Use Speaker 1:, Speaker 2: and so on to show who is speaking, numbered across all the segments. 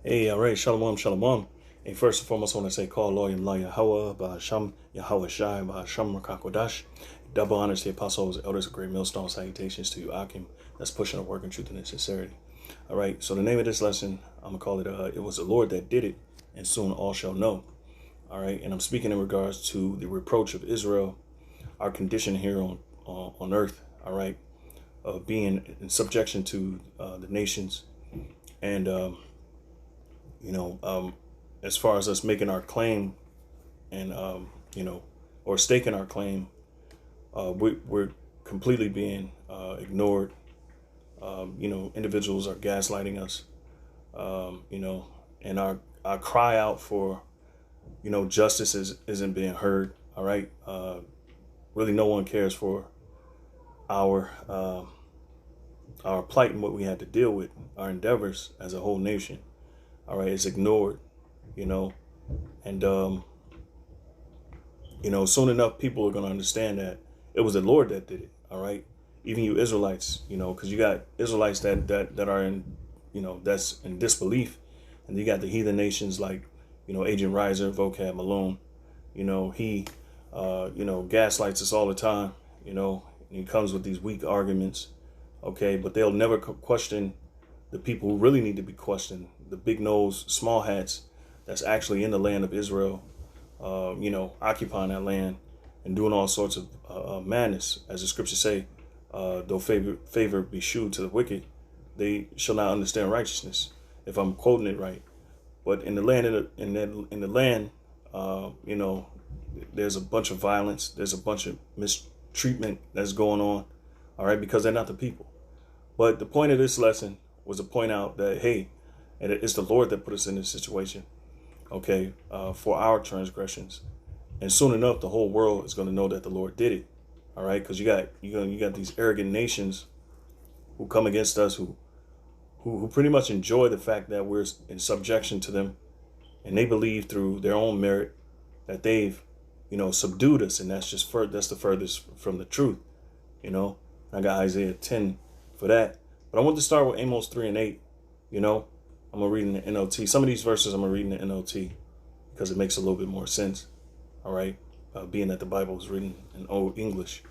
Speaker 1: Hey, all right, shalom, shalom. Hey, first and foremost, I want to say, call Lord La Yahweh, Ba'asham, Yahweh Shai, Ba'asham, Rakakodash. Double honors to the apostles, elders of great millstone, salutations to you, Akim. That's pushing the work in truth and in sincerity. All right, so the name of this lesson, I'm going to call it, It Was the Lord That Did It, and Soon All Shall Know. All right, and I'm speaking in regards to the reproach of Israel, our condition here on earth, all right, of being in subjection to the nations. And, as far as us making our claim and, or staking our claim, we're completely being ignored. Individuals are gaslighting us, and our cry out for, justice isn't being heard. All right. Really, no one cares for our plight and what we had to deal with, our endeavors as a whole nation. All right. It's ignored, and, soon enough, people are going to understand that it was the Lord that did it. All right. Even you Israelites, because you got Israelites that are in, that's in disbelief. And you got the heathen nations like, Agent Riser, Vocab Malone, he, gaslights us all the time, and he comes with these weak arguments. OK, but they'll never question the people who really need to be questioned, the big nose, small hats that's actually in the land of Israel, occupying that land and doing all sorts of madness. As the scriptures say, though favor be shewed to the wicked, they shall not understand righteousness, if I'm quoting it right. But in the land, there's a bunch of violence. There's a bunch of mistreatment that's going on. All right, because they're not the people. But the point of this lesson was to point out that, hey, and it's the Lord that put us in this situation, okay, for our transgressions. And soon enough, the whole world is going to know that the Lord did it. All right, because you got these arrogant nations who come against us, who pretty much enjoy the fact that we're in subjection to them, and they believe through their own merit that they've, subdued us, and that's the furthest from the truth. I got Isaiah 10 for that, but I want to start with Amos 3 and 8. I'm gonna read in the NLT. Some of these verses I'm gonna read in the NLT because it makes a little bit more sense. All right, being that the Bible was written in Old English.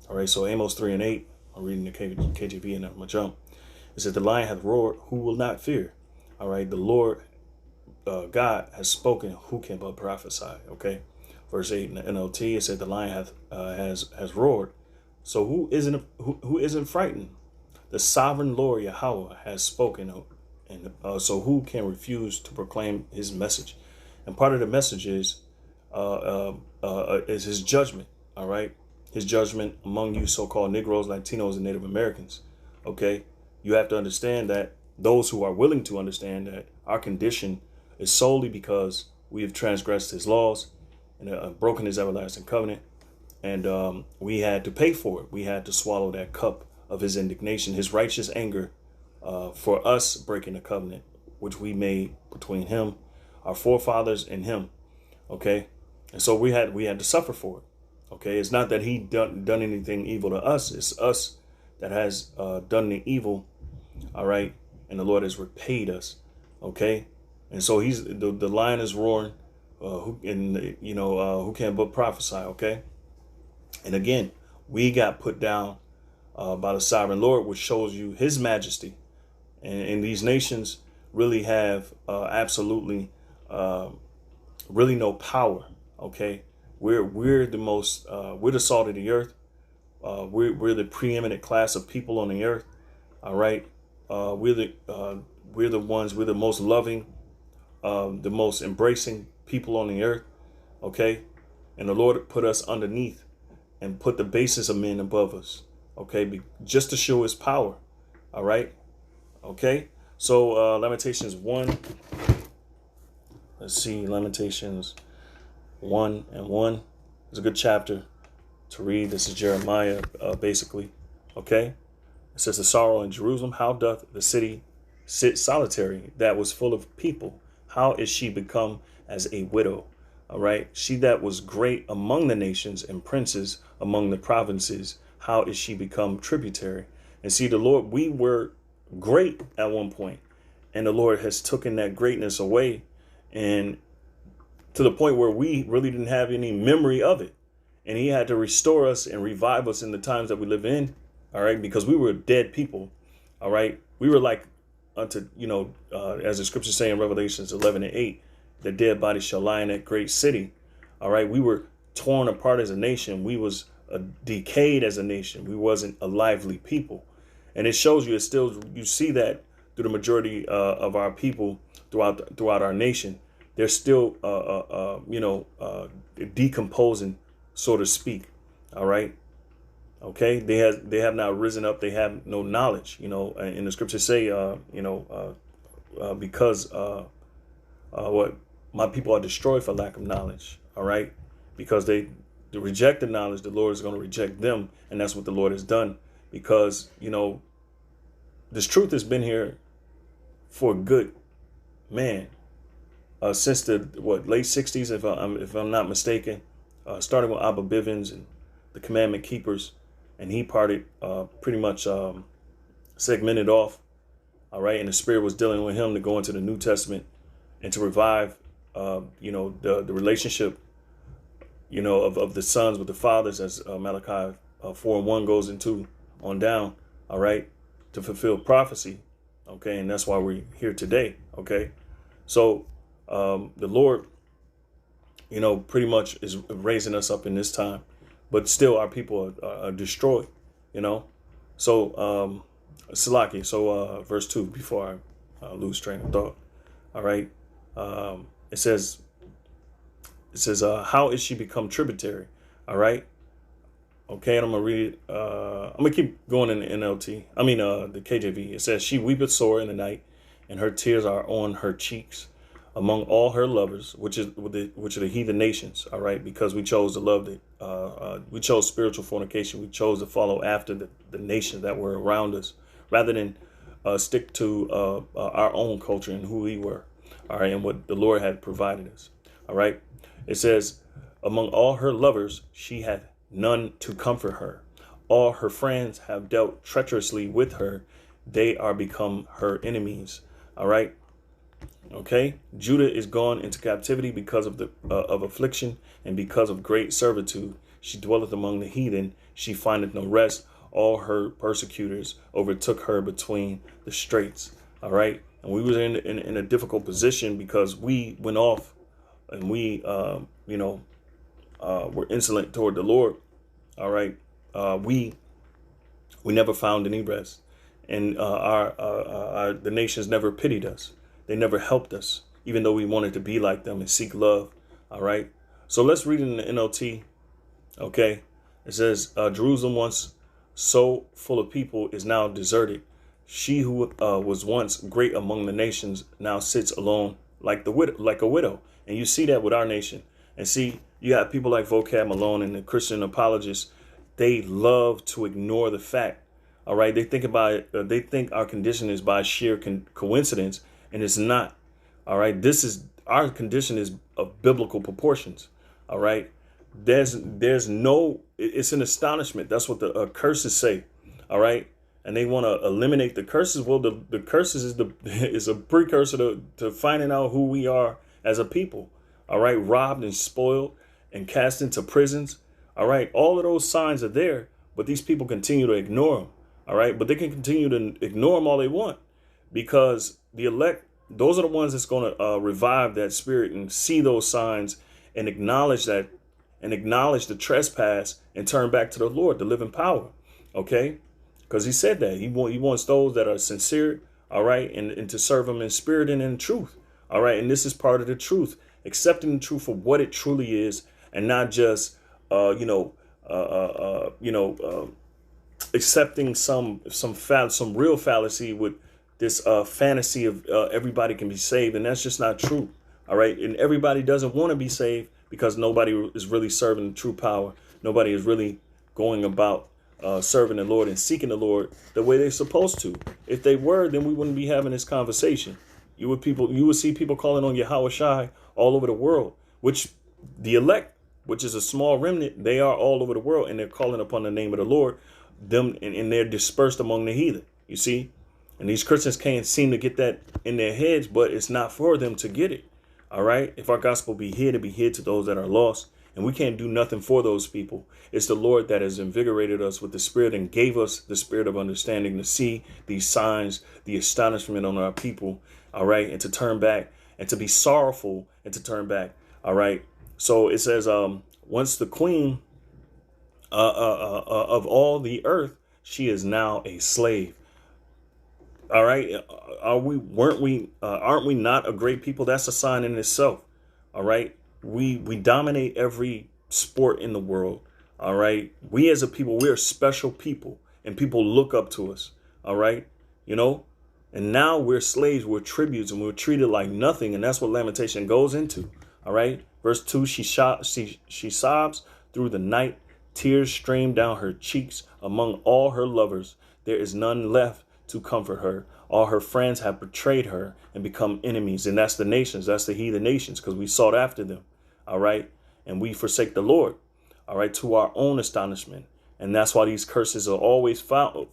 Speaker 1: All right, so Amos 3 and 8. I'm reading the KJV, and I'm gonna jump. It said, "The lion hath roared; who will not fear?" All right, the Lord God has spoken; who can but prophesy? Okay, verse 8 in the NLT. It said, "The lion has roared." So who isn't frightened? The sovereign Lord Yahweh has spoken, and so who can refuse to proclaim His message? And part of the message is His judgment. All right, His judgment among you so-called Negroes, Latinos, and Native Americans. Okay, you have to understand that those who are willing to understand that our condition is solely because we have transgressed His laws and broken His everlasting covenant. And we had to pay for it. We had to swallow that cup of His indignation, His righteous anger for us breaking the covenant, which we made between Him, our forefathers, and Him. Okay. And so we had to suffer for it. Okay. It's not that He done anything evil to us. It's us that has done the evil. All right. And the Lord has repaid us. Okay. And so the lion is roaring. Who can but prophesy? Okay. And again, we got put down by the sovereign Lord, which shows you His majesty. And these nations really have absolutely really no power. OK, we're the most we're the salt of the earth. We're the preeminent class of people on the earth. All right. We're the ones, we're the most loving, the most embracing people on the earth. OK, and the Lord put us underneath and put the basis of men above us, okay, just to show His power, all right, okay. So Lamentations 1, let's see, Lamentations 1 and 1 is a good chapter to read. This is Jeremiah, basically, okay. It says, "The sorrow in Jerusalem, how doth the city sit solitary that was full of people? How is she become as a widow?" All right. "She that was great among the nations and princes among the provinces, how is she become tributary?" And see, the Lord, we were great at one point. And the Lord has taken that greatness away, and to the point where we really didn't have any memory of it. And he had to restore us and revive us in the times that we live in. All right. Because we were dead people. All right. We were like unto, as the scriptures say in Revelations 11:8, the dead body shall lie in that great city. All right. We were torn apart as a nation. We was decayed as a nation. We wasn't a lively people. And it shows you, you see that through the majority of our people throughout our nation. They're still, decomposing, so to speak. All right. OK, they have not risen up. They have no knowledge, and the scriptures say, because what my people are destroyed for lack of knowledge. All right. Because they reject the knowledge, the Lord is going to reject them. And that's what the Lord has done, because, this truth has been here for good, man. Since the late 60s, if I'm not mistaken, starting with Abba Bivens and the Commandment Keepers, and he parted pretty much segmented off. All right, and the Spirit was dealing with him to go into the New Testament and to revive, the relationship, of the sons with the fathers, as Malachi 4:1 goes into on down. All right, to fulfill prophecy. Okay, and that's why we're here today. Okay, so. The Lord, pretty much is raising us up in this time, but still our people are destroyed, So, Salaki, so verse 2, before I lose train of thought. All right. It says, how is she become tributary? All right. Okay, and I'm going to read it. I'm going to keep going in the NLT. The KJV. It says, she weepeth sore in the night, and her tears are on her cheeks, among all her lovers, which are the heathen nations. All right, because we chose to love we chose spiritual fornication. We chose to follow after the nations that were around us, rather than stick to our own culture and who we were. All right, and what the Lord had provided us. All right, it says, among all her lovers, she had none to comfort her. All her friends have dealt treacherously with her. They are become her enemies. All right. OK, Judah is gone into captivity because of of affliction, and because of great servitude. She dwelleth among the heathen. She findeth no rest. All her persecutors overtook her between the straits. All right. And we was in a difficult position because we went off and we, were insolent toward the Lord. All right. We never found any rest, and the nations never pitied us. They never helped us, even though we wanted to be like them and seek love. All right. So let's read it in the NLT. OK, it says, Jerusalem, once so full of people, is now deserted. She who was once great among the nations now sits alone like a widow. And you see that with our nation. And see, you got people like Vocab Malone and the Christian apologists. They love to ignore the fact. All right. They think our condition is by sheer coincidence. And it's not. All right. Our condition is of biblical proportions. All right. It's an astonishment. That's what the curses say. All right. And they want to eliminate the curses. Well, the curses is a precursor to finding out who we are as a people. All right. Robbed and spoiled and cast into prisons. All right. All of those signs are there, but these people continue to ignore them. All right. But they can continue to ignore them all they want, because the elect, those are the ones that's going to revive that spirit and see those signs and acknowledge that, and acknowledge the trespass and turn back to the Lord, the living power. OK, because he said that he wants those that are sincere. All right. And to serve him in spirit and in truth. All right. And this is part of the truth, accepting the truth for what it truly is, and not just, accepting some real fallacy with this fantasy of everybody can be saved. And that's just not true. All right. And everybody doesn't want to be saved because nobody is really serving the true power. Nobody is really going about serving the Lord and seeking the Lord the way they're supposed to. If they were, then we wouldn't be having this conversation. You would see people calling on Yahweh Shai all over the world, which the elect, which is a small remnant, they are all over the world, and they're calling upon the name of the Lord, and they're dispersed among the heathen. You see? And these Christians can't seem to get that in their heads, but it's not for them to get it. All right. If our gospel be here to be hid to those that are lost, and we can't do nothing for those people. It's the Lord that has invigorated us with the Spirit and gave us the spirit of understanding to see these signs, the astonishment on our people. All right. And to turn back and to be sorrowful and to turn back. All right. So it says, once the queen of all the earth, she is now a slave. All right. Aren't we not a great people? That's a sign in itself. All right. We dominate every sport in the world. All right. We as a people, we are special people and people look up to us. All right. You know, and now we're slaves, we're tributes, and we're treated like nothing. And that's what Lamentation goes into. All right. Verse 2, she sobs through the night. Tears stream down her cheeks. Among all her lovers, there is none left to comfort her. All her friends have betrayed her and become enemies. And that's the nations. That's the heathen nations, because we sought after them. All right. And we forsake the Lord. All right. To our own astonishment. And that's why these curses are always followed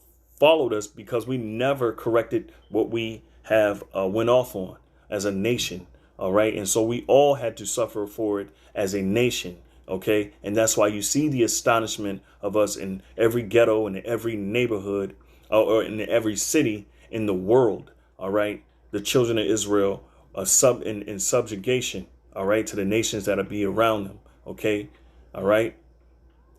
Speaker 1: us, because we never corrected what we have went off on as a nation. All right. And so we all had to suffer for it as a nation. OK. And that's why you see the astonishment of us in every ghetto and in every neighborhood or in every city in the world. All right. The children of Israel are in subjugation. All right. To the nations that will be around them. OK. All right.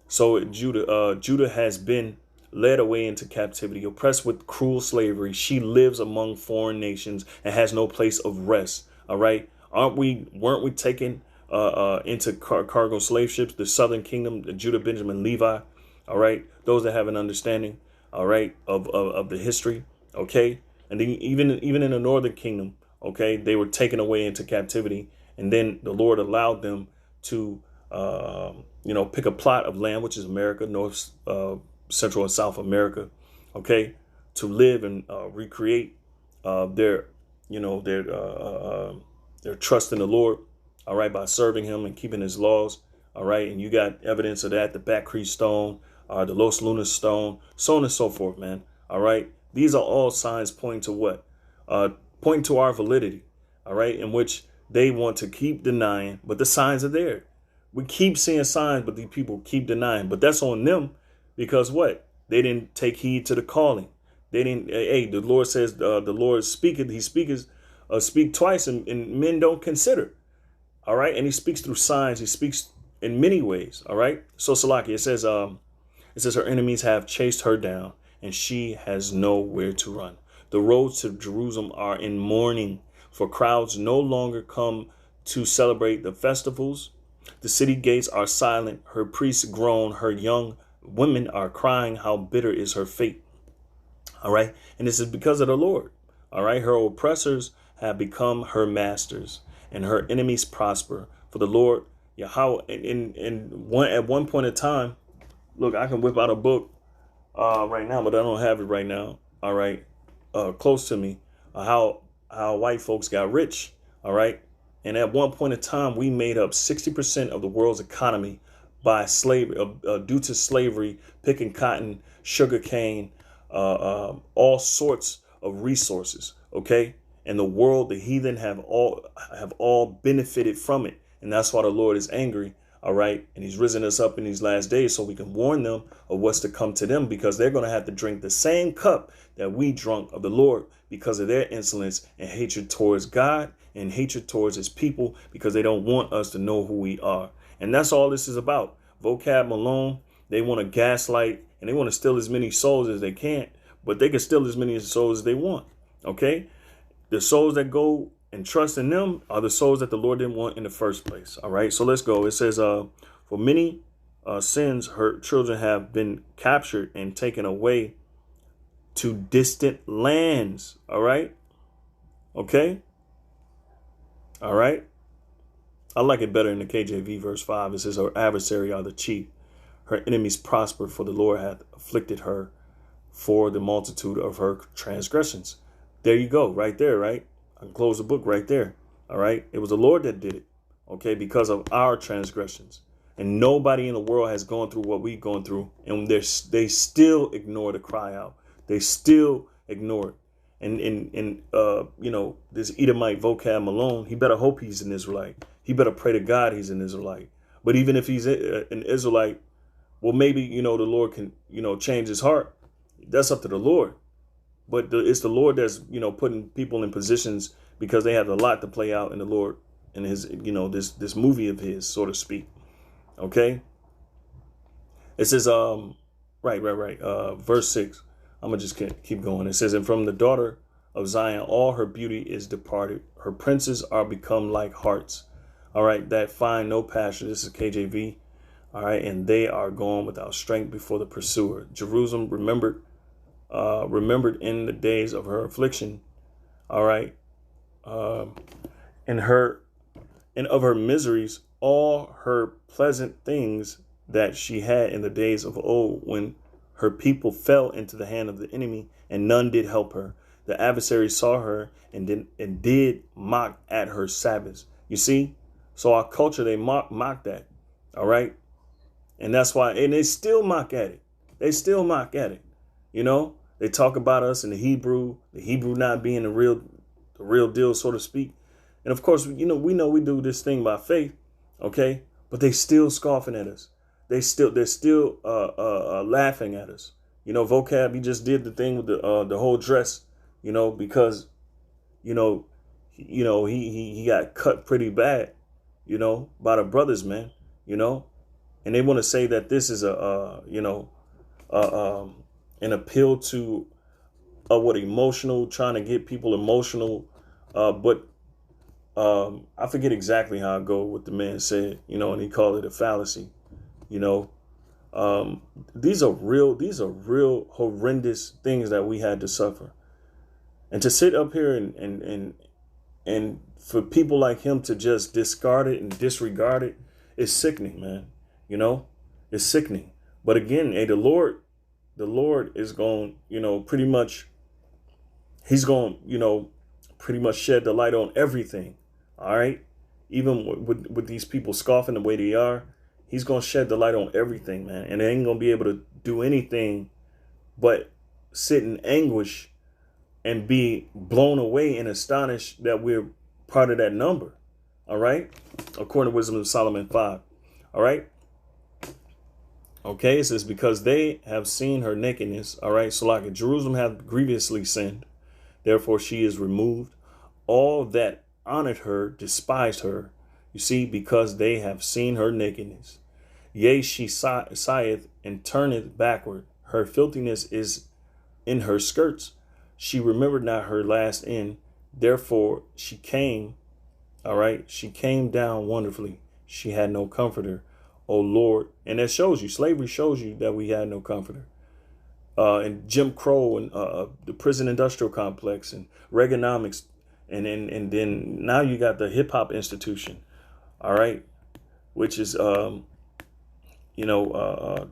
Speaker 1: So Judah has been led away into captivity, oppressed with cruel slavery. She lives among foreign nations and has no place of rest. All right. Weren't we taken into cargo slave ships, the southern kingdom, the Judah, Benjamin, Levi? All right. Those that have an understanding. All right. Of the history. OK. And then even in the northern kingdom. OK, they were taken away into captivity. And then the Lord allowed them to, pick a plot of land, which is America, North, Central and South America. OK, to live and recreate their trust in the Lord. All right. By serving him and keeping his laws. All right. And you got evidence of that. The Back Creek stone, the Los Lunas stone, so on and so forth, man. All right. These are all signs pointing to what? Pointing to our validity. All right. In which they want to keep denying. But the signs are there. We keep seeing signs, but these people keep denying. But that's on them, because what? They didn't take heed to the calling. They didn't. Hey, the Lord says the Lord speaketh. He speak twice, and men don't consider. All right. And he speaks through signs. He speaks in many ways. All right. So Salaki, it says her enemies have chased her down, and she has nowhere to run. The roads to Jerusalem are in mourning, for crowds no longer come to celebrate the festivals. The city gates are silent. Her priests groan. Her young women are crying. How bitter is her fate. All right. And this is because of the Lord. All right. Her oppressors have become her masters, and her enemies prosper. For the Lord, Yahweh, at one point in time, look, I can whip out a book right now, but I don't have it right now. All right. Close to me, how white folks got rich. All right. And at one point in time, we made up 60% of the world's economy by slavery, due to slavery, picking cotton, sugar cane, all sorts of resources. OK. And the world, the heathen have all benefited from it. And that's why the Lord is angry. All right. And he's risen us up in these last days so we can warn them of what's to come to them, because they're going to have to drink the same cup that we drunk of the Lord because of their insolence and hatred towards God and hatred towards his people, because they don't want us to know who we are. And that's all this is about. Vocab Malone, they want to gaslight and they want to steal as many souls as they can, but they can steal as many souls as they want. OK, the souls that go and trust in them are the souls that the Lord didn't want in the first place. All right. So let's go. It says, for many sins, her children have been captured and taken away to distant lands. All right. OK. All right. I like it better in the KJV, verse 5. It says, her adversary are the chief. Her enemies prosper, for the Lord hath afflicted her for the multitude of her transgressions. There you go. Right there. Right. I can close the book right there. All right. It was the Lord that did it. OK, because of our transgressions. And nobody in the world has gone through what we've gone through. And they still ignore the cry out. They still ignore it. and this Edomite vocab Malone, he better hope he's an Israelite. He better pray to God he's an Israelite. But even if he's an Israelite, well, maybe, the Lord can, change his heart. That's up to the Lord. But it's the Lord that's, putting people in positions because they have a lot to play out in the Lord and his, this movie of his, so to speak. OK, it says, right. Verse 6. I'm going to just keep going. It says, and from the daughter of Zion, all her beauty is departed. Her princes are become like harts. All right. That find no pasture. This is KJV. All right. And they are gone without strength before the pursuer. Jerusalem remembered in the days of her affliction. All right. And of her miseries, all her pleasant things that she had in the days of old, when her people fell into the hand of the enemy and none did help her. The adversary saw her and did mock at her Sabbaths. You see, so our culture, they mock that. All right. And that's why, and they still mock at it. They still mock at it. They talk about us in the Hebrew not being the real deal, so to speak. And of course, we know we do this thing by faith. OK, but they still scoffing at us. They're still laughing at us. Vocab, he just did the thing with the whole dress, because, he got cut pretty bad, by the brothers, man, and they want to say that this is an appeal to emotional, trying to get people emotional. But I forget exactly how I go what the man said, and he called it a fallacy. These are real horrendous things that we had to suffer. And to sit up here and for people like him to just discard it and disregard it is sickening, man. It's sickening. But again, the Lord is going, pretty much, he's going, pretty much shed the light on everything. All right. Even with these people scoffing the way they are, he's going to shed the light on everything, man. And they ain't going to be able to do anything but sit in anguish and be blown away and astonished that we're part of that number. All right. According to Wisdom of Solomon 5. All right. OK, it says, because they have seen her nakedness. All right. So like Jerusalem hath grievously sinned. Therefore, she is removed. All that honored her despised her. You see, because they have seen her nakedness. Yea, she sigheth and turneth backward. Her filthiness is in her skirts. She remembered not her last end. Therefore, she came. All right. She came down wonderfully. She had no comforter. O Lord. And that shows you, slavery shows you that we had no comforter. And Jim Crow and the prison industrial complex and Reaganomics. And then now you got the hip hop institution. All right. Which is,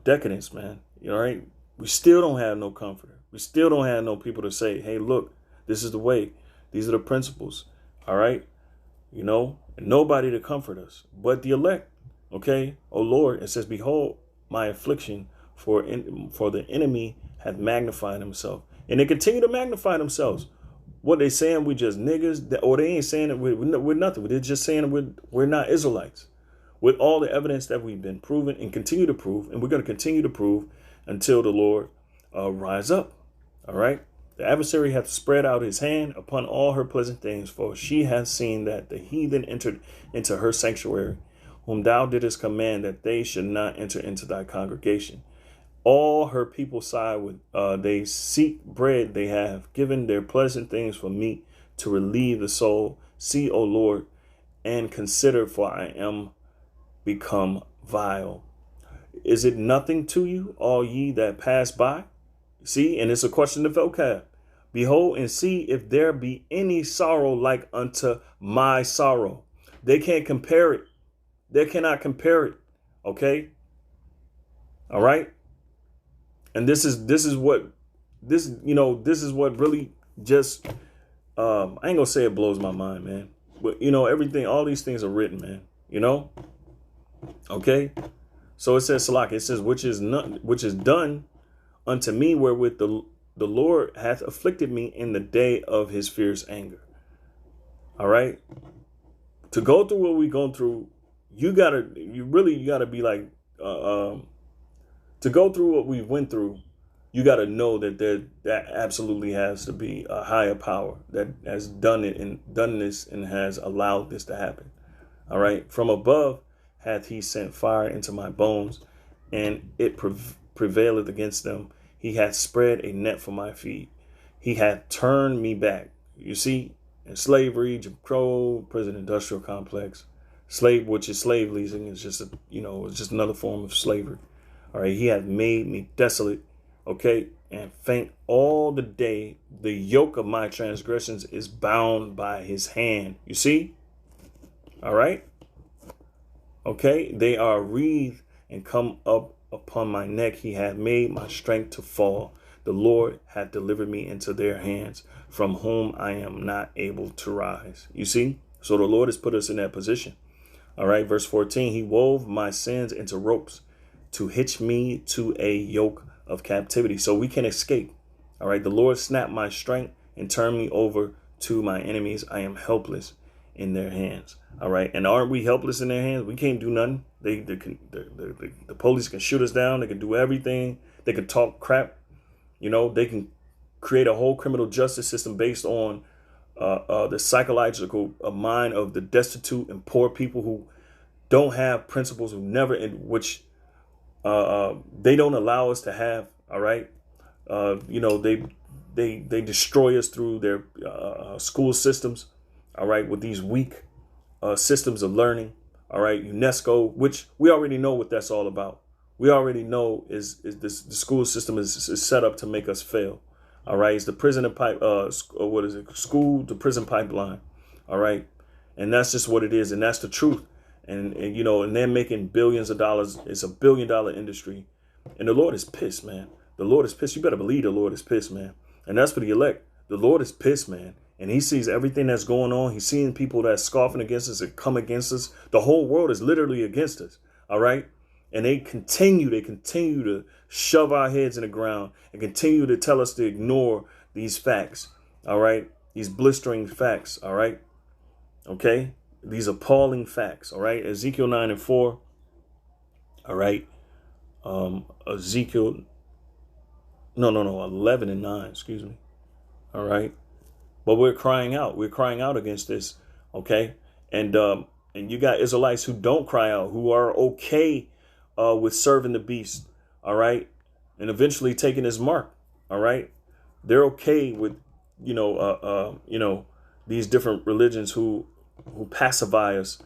Speaker 1: decadence, man. All right. We still don't have no comforter. We still don't have no people to say, hey, look, this is the way. These are the principles. All right. And nobody to comfort us but the elect. OK, O Lord, it says, behold, my affliction, for the enemy hath magnified himself. And they continue to magnify themselves. What they saying, we just niggas, or they ain't saying that we're nothing. They're just saying we're not Israelites. With all the evidence that we've been proven and continue to prove, and we're going to continue to prove until the Lord rise up. All right. The adversary hath spread out his hand upon all her pleasant things, for she hath seen that the heathen entered into her sanctuary, whom thou didst command that they should not enter into thy congregation. All her people sigh with, they seek bread, they have given their pleasant things for meat to relieve the soul. See, O Lord, and consider, for I am become vile. Is it nothing to you, all ye that pass by? See, and it's a question of vocab. Behold and see if there be any sorrow like unto my sorrow. They can't compare it. They cannot compare it. OK. All right. And this is what really just I ain't going to say it blows my mind, man. But, everything, all these things are written, man, OK. So it says, Salak, it says, which is done unto me wherewith the Lord hath afflicted me in the day of his fierce anger. All right. To go through what we're going through, you gotta be like, to go through what we went through, you got to know that that absolutely has to be a higher power that has done this and has allowed this to happen. All right. From above hath he sent fire into my bones, and it prevaileth against them. He hath spread a net for my feet. He hath turned me back. You see, in slavery, Jim Crow, prison industrial complex, which is slave leasing, is just it's just another form of slavery. All right. He hath made me desolate. Okay. And faint all the day. The yoke of my transgressions is bound by his hand. You see? All right. Okay. They are wreathed and come up upon my neck. He hath made my strength to fall. The Lord hath delivered me into their hands, from whom I am not able to rise. You see? So the Lord has put us in that position. All right. Verse 14. He wove my sins into ropes to hitch me to a yoke of captivity, so we can escape. All right. The Lord snapped my strength and turned me over to my enemies. I am helpless in their hands. All right. And aren't we helpless in their hands? We can't do nothing. The police can shoot us down. They can do everything. They can talk crap. They can create a whole criminal justice system based on the psychological mind of the destitute and poor people who don't have principles, which they don't allow us to have. All right. They destroy us through their school systems. All right. With these weak systems of learning. All right. UNESCO, which we already know what that's all about. We already know is the school system is set up to make us fail. All right. It's the prison and school to prison pipeline. All right. And that's just what it is. And that's the truth. And they're making billions of dollars. It's $1 billion industry. And the Lord is pissed, man. The Lord is pissed. You better believe the Lord is pissed, man. And that's for the elect. The Lord is pissed, man. And he sees everything that's going on. He's seeing people that's scoffing against us and come against us. The whole world is literally against us. All right. And they continue to shove our heads in the ground and continue to tell us to ignore these facts. All right. These blistering facts. All right. OK. These appalling facts. All right. Ezekiel 9:4. All right. 11:9. Excuse me. All right. But we're crying out. We're crying out against this. OK. And you got Israelites who don't cry out, who are OK with serving the beast. All right. And eventually taking his mark. All right. They're OK with, these different religions who pacify us,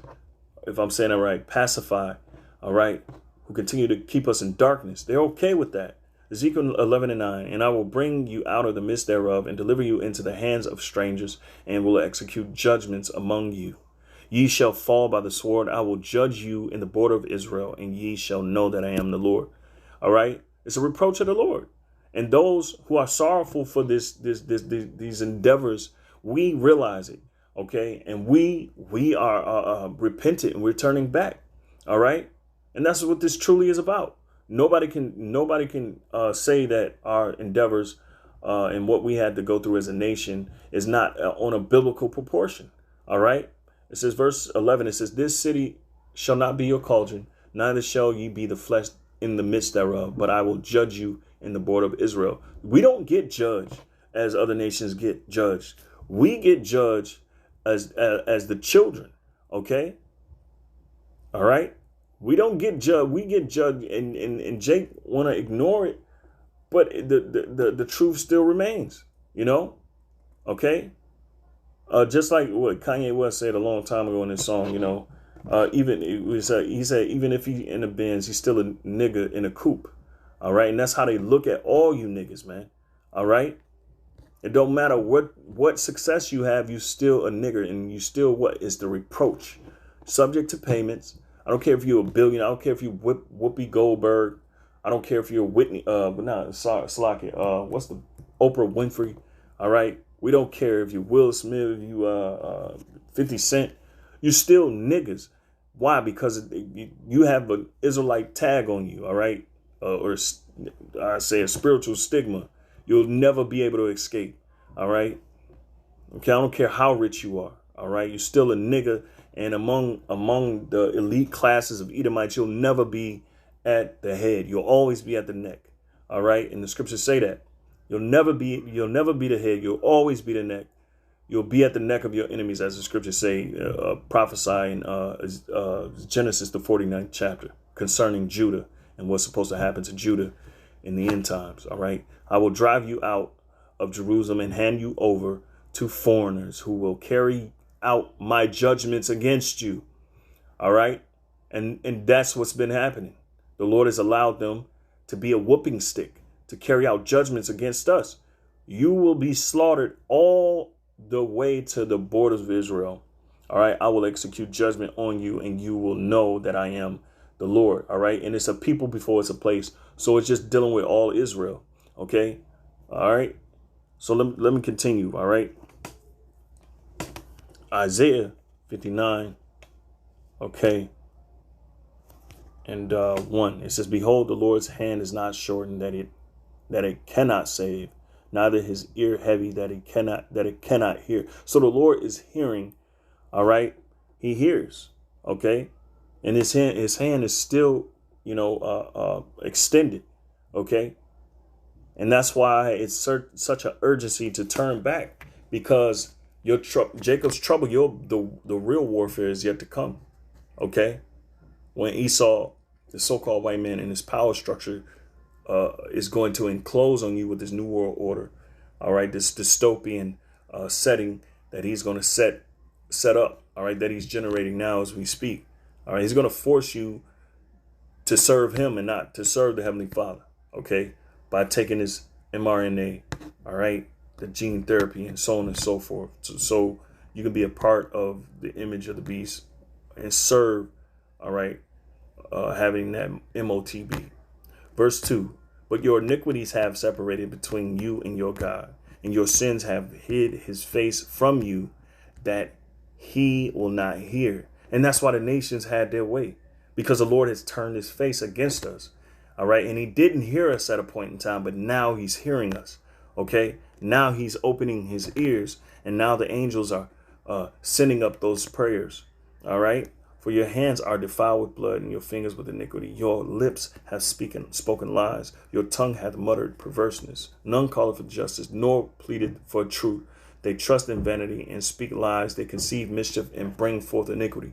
Speaker 1: if I'm saying that right, pacify, all right, who continue to keep us in darkness. They're okay with that. Ezekiel 11:9, and I will bring you out of the midst thereof and deliver you into the hands of strangers and will execute judgments among you. Ye shall fall by the sword. I will judge you in the border of Israel, and ye shall know that I am the Lord. All right. It's a reproach of the Lord. And those who are sorrowful for these endeavors, we realize it. OK, and we are repentant and we're turning back. All right. And that's what this truly is about. Nobody can say that our endeavors and what we had to go through as a nation is not on a biblical proportion. All right. It says verse 11. It says, this city shall not be your cauldron, neither shall ye be the flesh in the midst thereof, but I will judge you in the border of Israel. We don't get judged as other nations get judged. We get judged as the children. OK. All right. We don't get judged. We get judged. And Jake want to ignore it. But the truth still remains, OK. Just like what Kanye West said a long time ago in his song, he said, even if he in the Benz, he's still a nigga in a coupe. All right. And that's how they look at all you niggas, man. All right. It don't matter what success you have. You still a nigger, and you still what is the reproach, subject to payments. I don't care if you're a billionaire. I don't care if you Whoopi Goldberg. I don't care if you're Whitney. What's the Oprah Winfrey? All right. We don't care if you're Will Smith, if you 50 Cent. You're still niggas. Why? Because you have an Israelite tag on you. All right. Or I say a spiritual stigma. You'll never be able to escape. All right. Okay. I don't care how rich you are. All right. You're still a nigga. And among the elite classes of Edomites, you'll never be at the head. You'll always be at the neck. All right. And the scriptures say that you'll never be the head. You'll always be the neck. You'll be at the neck of your enemies, as the scriptures say, prophesy in Genesis, the 49th chapter, concerning Judah and what's supposed to happen to Judah in the end times. All right. I will drive you out of Jerusalem and hand you over to foreigners who will carry out my judgments against you. All right. And that's what's been happening. The Lord has allowed them to be a whooping stick, to carry out judgments against us. You will be slaughtered all the way to the borders of Israel. All right. I will execute judgment on you, and you will know that I am the Lord. All right. And it's a people before it's a place. So it's just dealing with all Israel. OK. All right. So let me continue. All right. Isaiah 59. OK. And 1. It says, behold, the Lord's hand is not shortened that it cannot save, neither his ear heavy that it cannot hear. So the Lord is hearing. All right. He hears. OK. And his hand is still, extended. OK. And that's why it's such an urgency to turn back, because Jacob's trouble, the real warfare is yet to come. OK. When Esau, the so-called white man, and his power structure is going to enclose on you with this new world order. All right. This dystopian setting that he's going to set up. All right. That he's generating now as we speak. All right. He's going to force you to serve him and not to serve the Heavenly Father. OK, by taking his mRNA. All right. The gene therapy and so on and so forth. So you can be a part of the image of the beast and serve. All right. Having that MOTB. Verse 2. But your iniquities have separated between you and your God, and your sins have hid his face from you, that he will not hear. And that's why the nations had their way, because the Lord has turned his face against us. All right. And he didn't hear us at a point in time, but now he's hearing us. OK, now he's opening his ears, and now the angels are sending up those prayers. All right. For your hands are defiled with blood, and your fingers with iniquity. Your lips have spoken lies. Your tongue hath muttered perverseness. None calleth for justice, nor pleaded for truth. They trust in vanity and speak lies. They conceive mischief and bring forth iniquity.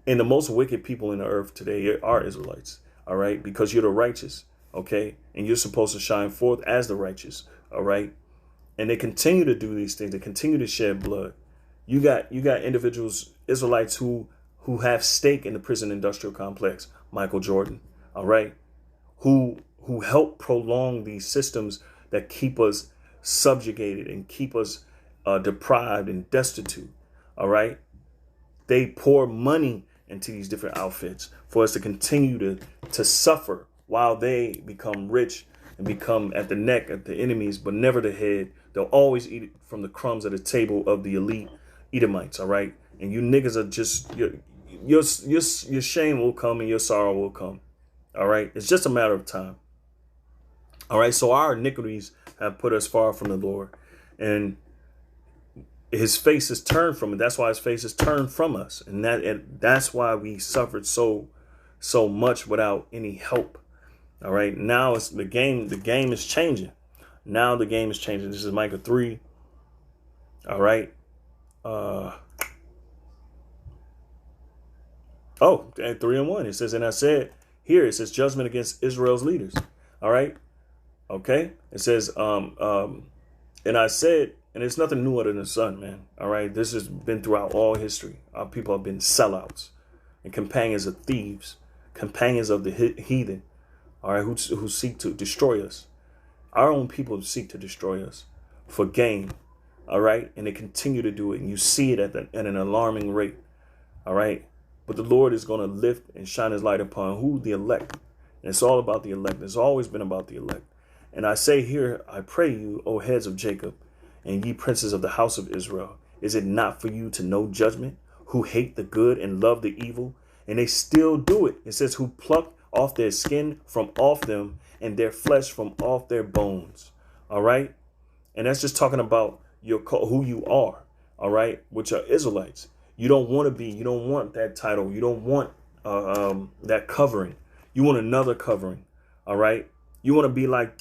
Speaker 1: And the most wicked people in the earth today are Israelites. All right. Because you're the righteous. OK. And you're supposed to shine forth as the righteous. All right. And they continue to do these things. They continue to shed blood. You got individuals, Israelites, who have stake in the prison industrial complex. Michael Jordan. All right. Who help prolong these systems that keep us subjugated and keep us deprived and destitute. All right. They pour money into these different outfits for us to continue to suffer while they become rich and become at the neck of the enemies, but never the head. They'll always eat from the crumbs at the table of the elite Edomites. All right. And you niggas are just your shame will come and your sorrow will come. All right. It's just a matter of time. All right. So our iniquities have put us far from the Lord, and his face is turned from it. That's why his face is turned from us. And that's why we suffered so much without any help. All right. Now it's the game. The game is changing. Now the game is changing. This is Micah 3. All right. And 3 and 1. It says, and I said, here it says judgment against Israel's leaders. All right. OK. It says, and I said, and it's nothing new under the sun, man. All right. This has been throughout all history. Our people have been sellouts and companions of thieves, companions of the heathen. All right. Who seek to destroy us. Our own people seek to destroy us for gain. All right. And they continue to do it. And you see it at an alarming rate. All right. But the Lord is going to lift and shine his light upon who? The elect. And it's all about the elect. It's always been about the elect. And I say here, I pray you, O heads of Jacob, and ye princes of the house of Israel, is it not for you to know judgment, who hate the good and love the evil? And they still do it. It says, who pluck off their skin from off them and their flesh from off their bones. All right. And that's just talking about who you are. All right. Which are Israelites. You don't want that title. You don't want that covering. You want another covering. All right. You want to be like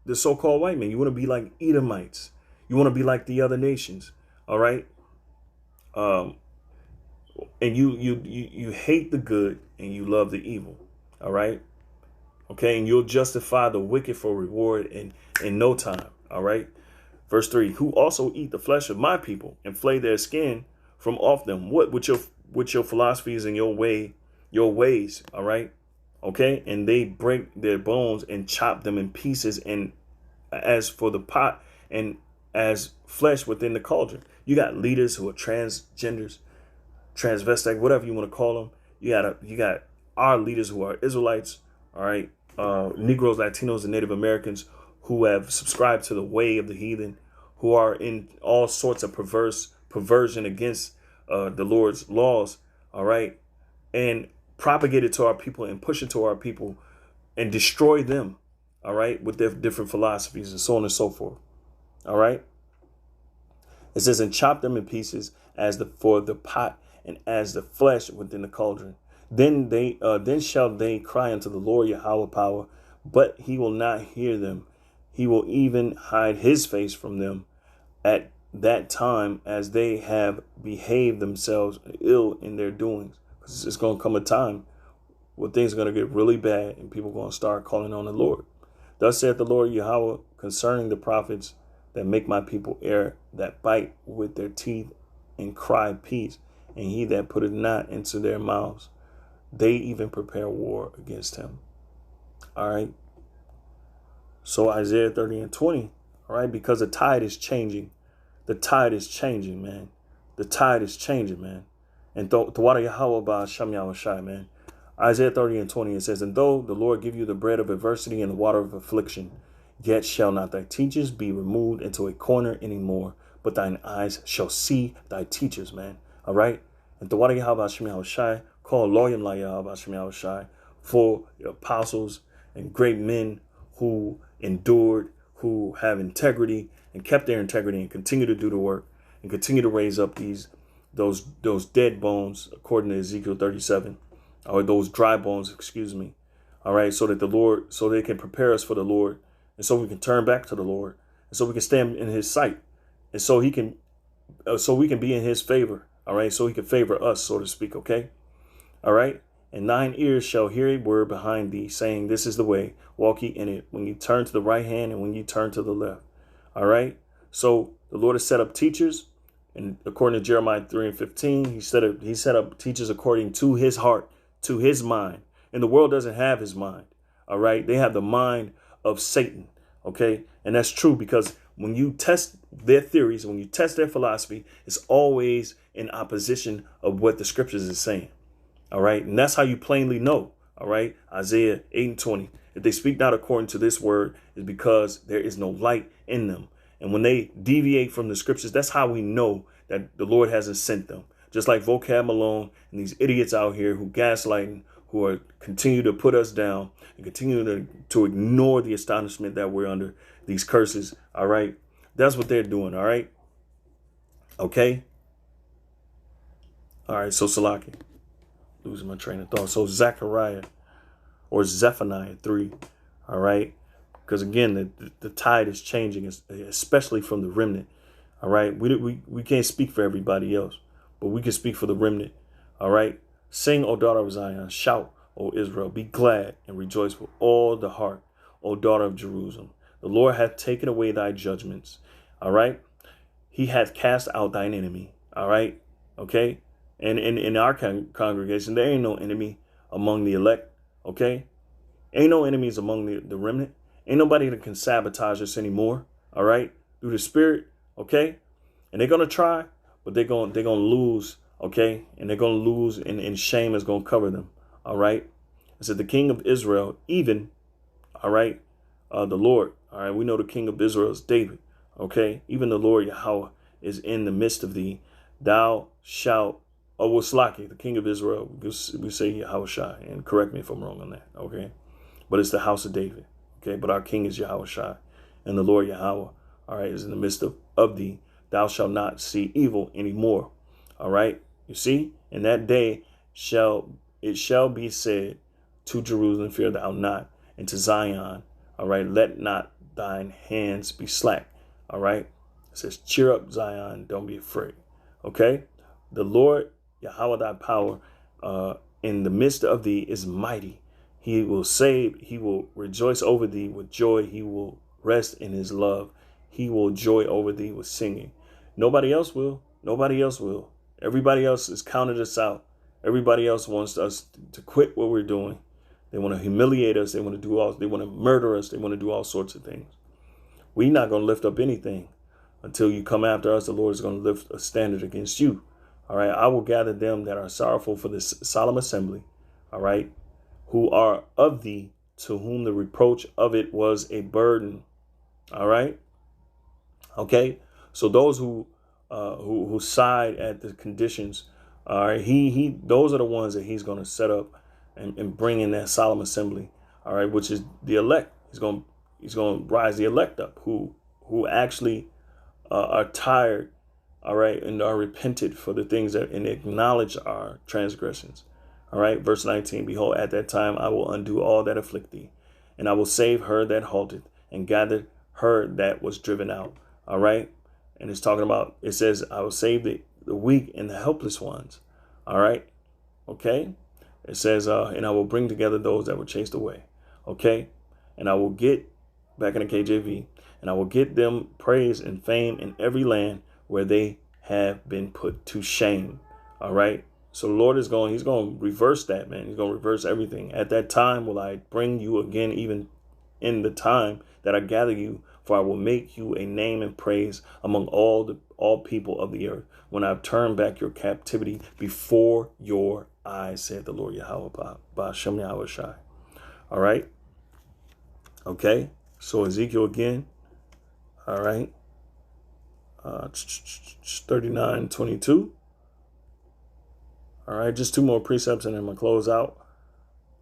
Speaker 1: the so-called white man. You want to be like Edomites. You want to be like the other nations. All right. And you hate the good and you love the evil. All right. Okay. And you'll justify the wicked for reward in no time. All right. Verse 3, who also eat the flesh of my people and flay their skin from off them. What with your philosophies and your ways. All right. OK, and they break their bones and chop them in pieces. And as for the pot and as flesh within the cauldron, you got leaders who are transgenders, transvestite, whatever you want to call them. You got our leaders who are Israelites. All right. Negroes, Latinos, and Native Americans who have subscribed to the way of the heathen, who are in all sorts of perversion against the Lord's laws. All right. And propagate it to our people and push it to our people and destroy them. All right. With their different philosophies and so on and so forth. All right. It says, and chop them in pieces for the pot and as the flesh within the cauldron. Then shall they cry unto the Lord Yahweh power, but he will not hear them. He will even hide his face from them at that time, as they have behaved themselves ill in their doings. Because it's going to come a time where things are going to get really bad and people are going to start calling on the Lord. Thus saith the Lord Yahweh concerning the prophets that make my people err, that bite with their teeth and cry peace, and he that put it not into their mouths, they even prepare war against him. All right. So Isaiah 30 and 20, all right, because the tide is changing. The tide is changing, man. The tide is changing, man. And Tawada Yahweh ba Sham Yahushai, man. Isaiah 30 and 20, it says, and though the Lord give you the bread of adversity and the water of affliction, yet shall not thy teachers be removed into a corner anymore, but thine eyes shall see thy teachers, man. All right. And Tawada Yahweh ba Sham Yahushai, call Loyam La Yahweh ba Sham Yahushai, for apostles and great men who endured, who have integrity and kept their integrity and continue to do the work and continue to raise up those dead bones, according to Ezekiel 37, or those dry bones, excuse me. All right. So that so they can prepare us for the Lord, and so we can turn back to the Lord, and so we can stand in his sight, and so we can be in his favor. All right. So he can favor us, so to speak. OK. All right. And thine ears shall hear a word behind thee, saying, this is the way, walk ye in it, when you turn to the right hand and when you turn to the left. All right. So the Lord has set up teachers. And according to Jeremiah 3 and 15, he set up teachers according to his heart, to his mind. And the world doesn't have his mind. All right. They have the mind of Satan. OK. And that's true, because when you test their theories, when you test their philosophy, it's always in opposition of what the scriptures is saying. All right. And that's how you plainly know. All right. Isaiah 8 and 20. If they speak not according to this word, is because there is no light in them. And when they deviate from the scriptures, that's how we know that the Lord hasn't sent them. Just like Vocab Malone and these idiots out here who gaslighting, who are continue to put us down and continue to ignore the astonishment that we're under, these curses. All right. That's what they're doing. All right. OK. All right. So Salaki. Losing my train of thought. So Zechariah or Zephaniah 3. All right. Because, again, the tide is changing, especially from the remnant. All right. We can't speak for everybody else, but we can speak for the remnant. All right. Sing, O daughter of Zion. Shout, O Israel. Be glad and rejoice with all the heart, O daughter of Jerusalem. The Lord hath taken away thy judgments. All right. He hath cast out thine enemy. All right. OK. And in our congregation, there ain't no enemy among the elect. OK. Ain't no enemies among the remnant. Ain't nobody that can sabotage us anymore. All right. Through the Spirit. OK. And they're going to try, but they're going to lose. OK. And they're going to lose, and shame is going to cover them. All right. I said the King of Israel, even. All right. The Lord. All right. We know the King of Israel is David. OK. Even the Lord Yahweh is in the midst of thee. Thou shalt. Oh, Waslaki, the King of Israel, we say Yahushai, and correct me if I'm wrong on that, okay? But it's the house of David, okay? But our King is Yahushai, and the Lord Yahweh, all right, is in the midst of thee. Thou shalt not see evil anymore. All right. You see, in that day it shall be said to Jerusalem, fear thou not, and to Zion, all right, let not thine hands be slack. All right. It says, cheer up, Zion, don't be afraid. Okay. The Lord Yahweh thy power in the midst of thee is mighty. He will save, he will rejoice over thee with joy. He will rest in his love. He will joy over thee with singing. Nobody else will. Nobody else will. Everybody else has counted us out. Everybody else wants us to quit what we're doing. They want to humiliate us. They want to murder us. They want to do all sorts of things. We're not going to lift up anything until you come after us. The Lord is going to lift a standard against you. All right. I will gather them that are sorrowful for this solemn assembly. All right. Who are of thee, to whom the reproach of it was a burden. All right. OK, so those who side at the conditions, all right, those are the ones that he's going to set up and bring in that solemn assembly. All right, which is the elect. He's going to rise the elect up who actually are tired. All right. And are repented for the things and acknowledge our transgressions. All right. Verse 19. Behold, at that time I will undo all that afflict thee, and I will save her that halted, and gather her that was driven out. All right. And it's talking about, it says, I will save the weak and the helpless ones. All right. OK. It says, and I will bring together those that were chased away. OK. And I will get, back in the KJV, and I will get them praise and fame in every land where they have been put to shame. All right. So the Lord he's going to reverse that, man. He's going to reverse everything. At that time will I bring you again, even in the time that I gather you, for I will make you a name and praise among all people of the earth, when I've turned back your captivity before your eyes, said the Lord Yahweh Ba'Shem Yahweh Shai. All right. OK, so Ezekiel again. All right. 39:22. All right, just two more precepts and I'm going to close out.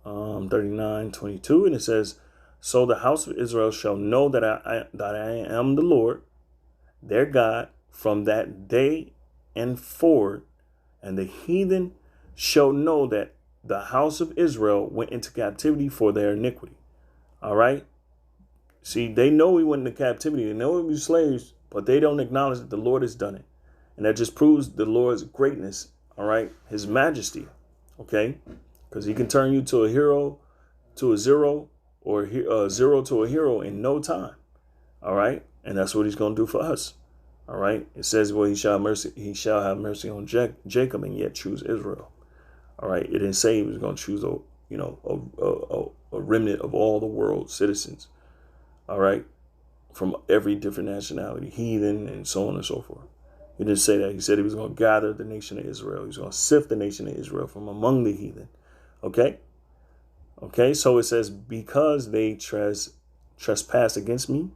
Speaker 1: 39:22, and it says, so the house of Israel shall know that I am the Lord, their God, from that day and forward. And the heathen shall know that the house of Israel went into captivity for their iniquity. All right. See, they know we went into captivity. They know we were slaves, but they don't acknowledge that the Lord has done it. And that just proves the Lord's greatness. All right. His majesty. OK, because he can turn you to a hero, to a zero, or a zero to a hero in no time. All right. And that's what he's going to do for us. All right. It says, well, he shall have mercy on Jacob and yet choose Israel. All right. It didn't say he was going to choose a remnant of all the world's citizens. All right. From every different nationality, heathen, and so on and so forth. He didn't say that. He said he was going to gather the nation of Israel. He was going to sift the nation of Israel from among the heathen. OK. OK, so it says, because they trespass against me,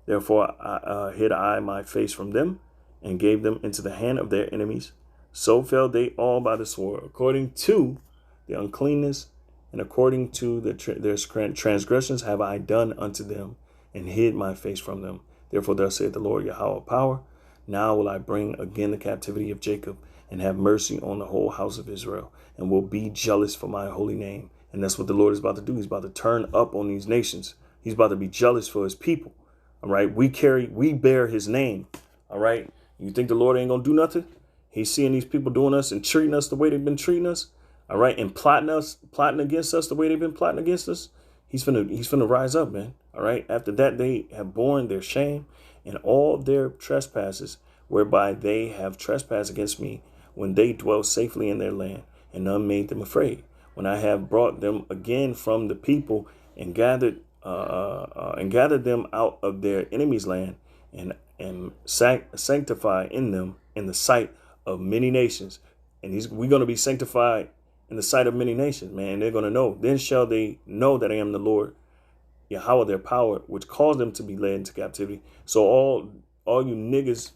Speaker 1: therefore I hid my face from them and gave them into the hand of their enemies. So fell they all by the sword, according to the uncleanness and according to their transgressions have I done unto them, and hid my face from them. Therefore thus saith the Lord Yahweh power, now will I bring again the captivity of Jacob, and have mercy on the whole house of Israel, and will be jealous for my holy name. And that's what the Lord is about to do. He's about to turn up on these nations. He's about to be jealous for his people. All right. We bear his name. All right. You think the Lord ain't going to do nothing? He's seeing these people doing us and treating us the way they've been treating us. All right. And plotting against us the way they've been plotting against us. He's finna rise up, man. All right. After that, they have borne their shame and all their trespasses, whereby they have trespassed against me, when they dwell safely in their land, and none made them afraid. When I have brought them again from the people and gathered them out of their enemies' land, and sanctify in them in the sight of many nations. And we're going to be sanctified in the sight of many nations, man. They're going to know. Then shall they know that I am the Lord, Yahweh, their power, which caused them to be led into captivity. So all you niggas,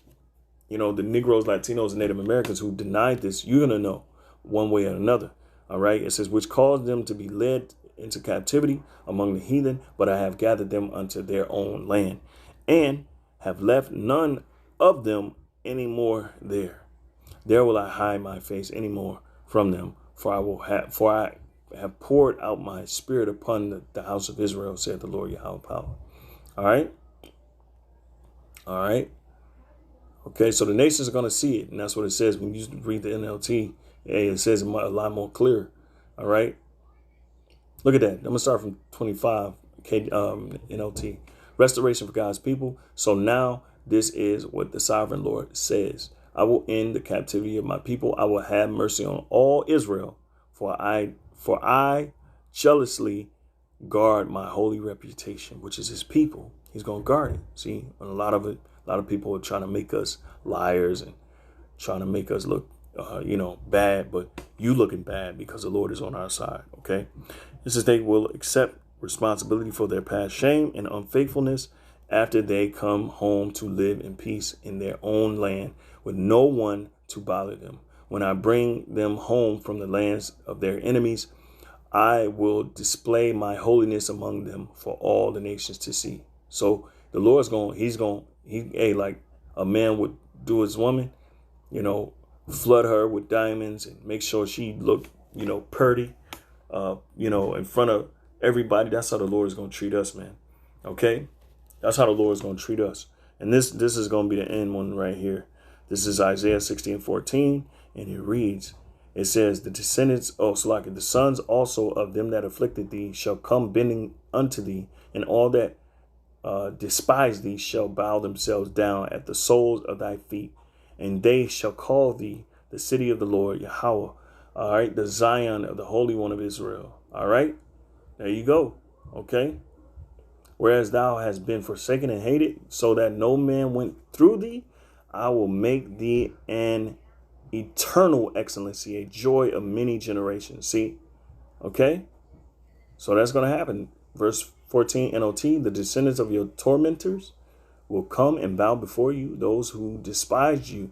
Speaker 1: the Negroes, Latinos, and Native Americans who denied this, you're going to know one way or another. All right. It says, which caused them to be led into captivity among the heathen, but I have gathered them unto their own land, and have left none of them any more there. There will I hide my face any more from them, for I have poured out my spirit upon the house of Israel, said the Lord Yahweh power. All right. All right. Okay, so the nations are going to see it, and that's what it says when you read the NLT. It says it a lot more clear. All right. Look at that. I'm going to start from 25 NLT. Restoration for God's people. So now this is what the sovereign Lord says. I will end the captivity of my people. I will have mercy on all Israel, for I jealously guard my holy reputation, which is his people. He's going to guard it. See, a lot of people are trying to make us liars and trying to make us look, bad, but you looking bad because the Lord is on our side. Okay. This is they will accept responsibility for their past shame and unfaithfulness after they come home to live in peace in their own land with no one to bother them. When I bring them home from the lands of their enemies, I will display my holiness among them for all the nations to see. So the Lord's like a man would do his woman, flood her with diamonds and make sure she looked, pretty, in front of everybody. That's how the Lord is going to treat us, man. Okay. That's how the Lord is going to treat us. And this is going to be the end one right here. This is Isaiah 60:14. And it reads, it says, the descendants, the sons also of them that afflicted thee shall come bending unto thee, and all that despise thee shall bow themselves down at the soles of thy feet, and they shall call thee the city of the Lord Yahweh. All right, the Zion of the Holy One of Israel. All right, there you go. Okay. Whereas thou hast been forsaken and hated, so that no man went through thee, I will make thee an eternal excellency, a joy of many generations. See, okay, so that's going to happen. Verse 14 NOT, the descendants of your tormentors will come and bow before you. Those who despise you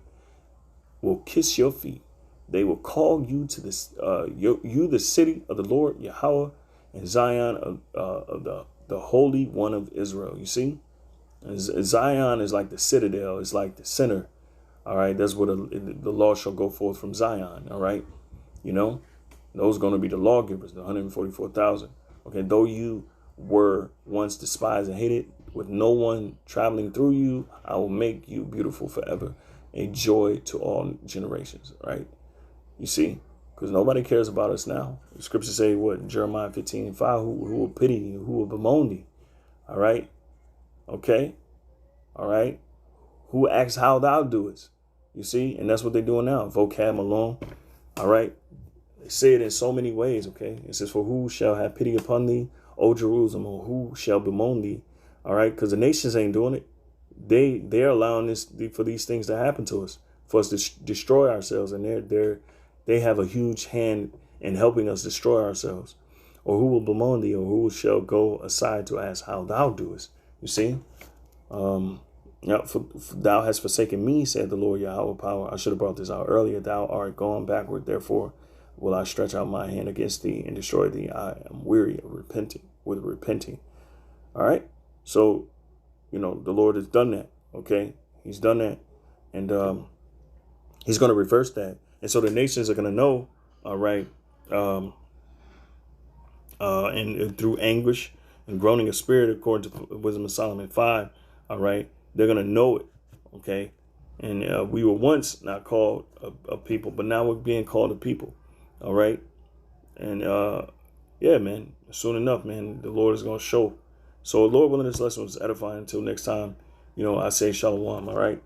Speaker 1: will kiss your feet. They will call you to this, you the city of the Lord Yahweh, and Zion of the Holy One of Israel. You see, Zion is like the citadel. It's like the center. All right. That's what the law shall go forth from Zion. All right. Those are going to be the lawgivers, the 144,000. Okay. Though you were once despised and hated, with no one traveling through you, I will make you beautiful forever, a joy to all generations. Right. You see, because nobody cares about us now. The scriptures say what? Jeremiah 15:5, who will pity you, who will bemoan thee. All right. Okay. All right. Who asks how thou doest? You see, and that's what they're doing now. Vocab alone. All right. They say it in so many ways. Okay. It says, for who shall have pity upon thee, O Jerusalem, or who shall bemoan thee? All right. Because the nations ain't doing it. They're allowing for these things to happen to us, for us to destroy ourselves. And they have a huge hand in helping us destroy ourselves. Or who will bemoan thee, or who shall go aside to ask how thou doest? You see? For thou hast forsaken me, said the Lord Yahweh power. I should have brought this out earlier. Thou art gone backward. Therefore will I stretch out my hand against thee and destroy thee. I am weary of repenting. All right. So, the Lord has done that. Okay. He's done that. And he's going to reverse that. And so the nations are going to know. All right. And through anguish and groaning of spirit, according to Wisdom of Solomon 5. All right. They're going to know it. Okay. And we were once not called a people, but now we're being called a people. All right. And yeah, man, soon enough, man, the Lord is going to show. So Lord willing, this lesson was edifying. Until next time, I say shalom. All right.